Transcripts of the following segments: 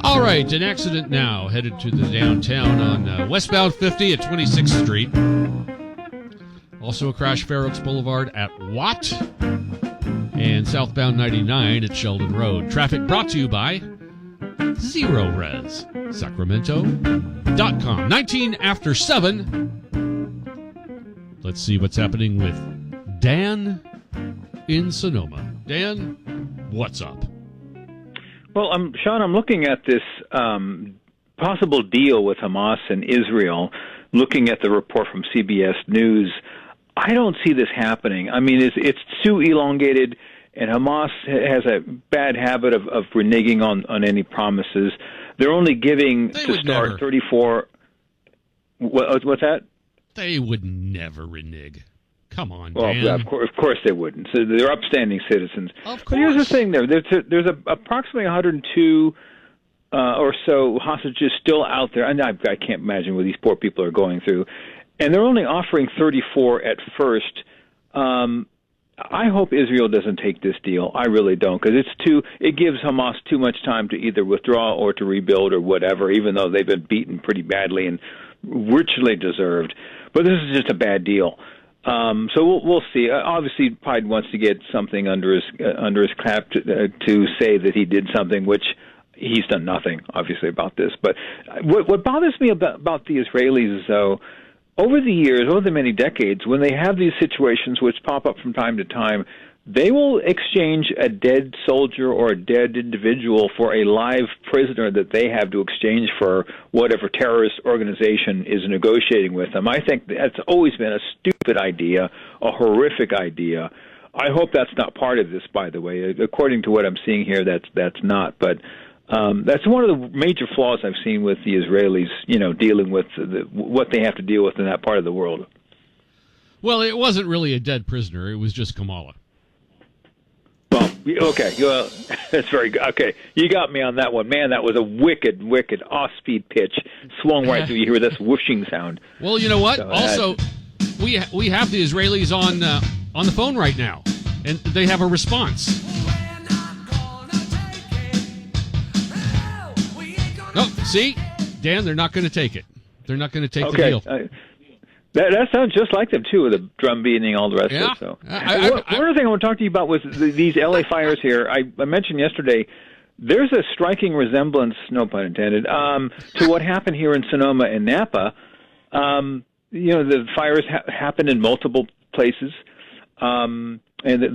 All right, an accident now headed to the downtown on westbound 50 at 26th Street. Also a crash Fair Oaks Boulevard at Watt and southbound 99 at Sheldon Road. Traffic brought to you by Zero Res, Sacramento.com. 19 after 7. Let's see what's happening with Dan in Sonoma. Dan, what's up? Well, Sean, I'm looking at this possible deal with Hamas and Israel, looking at the report from CBS News. I don't see this happening. I mean, it's too elongated, and Hamas has a bad habit of reneging on any promises. They're only giving to start never. 34. What's that? They would never renege. Come on, well, Dan. Yeah, of course they wouldn't. So they're upstanding citizens. Of course. But here's the thing: there's approximately 102 or so hostages still out there, and I can't imagine what these poor people are going through. And they're only offering 34 at first. I hope Israel doesn't take this deal. I really don't, because it gives Hamas too much time to either withdraw or to rebuild or whatever, even though they've been beaten pretty badly and richly deserved. But this is just a bad deal. So we'll see. Obviously, Biden wants to get something under his cap to say that he did something, which he's done nothing, obviously, about this. But what bothers me about the Israelis is, though, over the years, over the many decades, when they have these situations which pop up from time to time, they will exchange a dead soldier or a dead individual for a live prisoner that they have to exchange for whatever terrorist organization is negotiating with them. I think that's always been a stupid idea, a horrific idea. I hope that's not part of this, by the way. According to what I'm seeing here, that's not. But that's one of the major flaws I've seen with the Israelis, dealing with what they have to deal with in that part of the world. Well, it wasn't really a dead prisoner. It was just Kamala. Well, okay, well, that's very good. Okay, you got me on that one. Man, that was a wicked off-speed pitch. Swung right through. You hear this whooshing sound. Well, you know what? So also, we have the Israelis on the phone right now, and they have a response. Oh, see? Dan, they're not going to take it. They're not going to take the deal. That sounds just like them, too, with the drum beating and all the rest of it. So. One other thing I want to talk to you about was these L.A. fires here. I mentioned yesterday, there's a striking resemblance, no pun intended, to what happened here in Sonoma and Napa. The fires happened in multiple places, and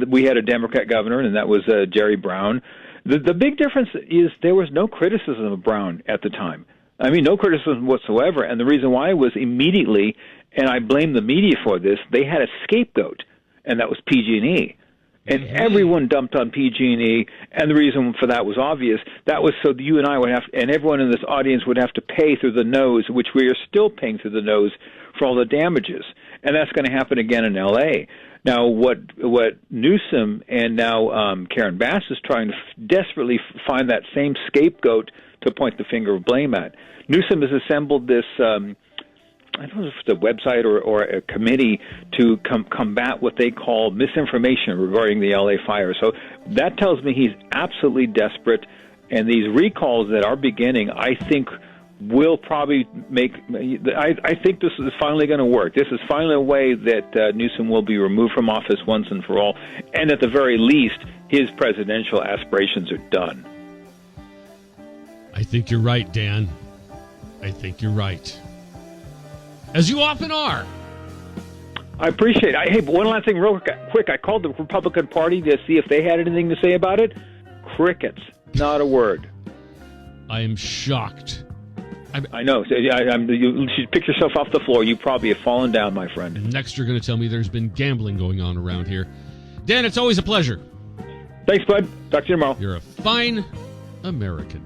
we had a Democrat governor, and that was Jerry Brown. The big difference is there was no criticism of Brown at the time. I mean, no criticism whatsoever, and the reason why was immediately, and I blame the media for this, they had a scapegoat, and that was PG&E. And everyone dumped on PG&E, and the reason for that was obvious. That was so you and I would have, and everyone in this audience would have to pay through the nose, which we are still paying through the nose for all the damages. And that's going to happen again in L.A. Now, what Newsom and now Karen Bass is trying to desperately find that same scapegoat to point the finger of blame at. Newsom has assembled this, I don't know if it's a website or a committee to combat what they call misinformation regarding the L.A. fire. So that tells me he's absolutely desperate, and these recalls that are beginning, I think, will probably make. I think this is finally going to work. This is finally a way that Newsom will be removed from office once and for all, and at the very least, his presidential aspirations are done. I think you're right, Dan. I think you're right. As you often are. I appreciate it. Hey, but one last thing real quick. I called the Republican Party to see if they had anything to say about it. Crickets. Not a word. I am shocked. I know. You should pick yourself off the floor. You probably have fallen down, my friend. Next, you're going to tell me there's been gambling going on around here. Dan, it's always a pleasure. Thanks, bud. Talk to you tomorrow. You're a fine American.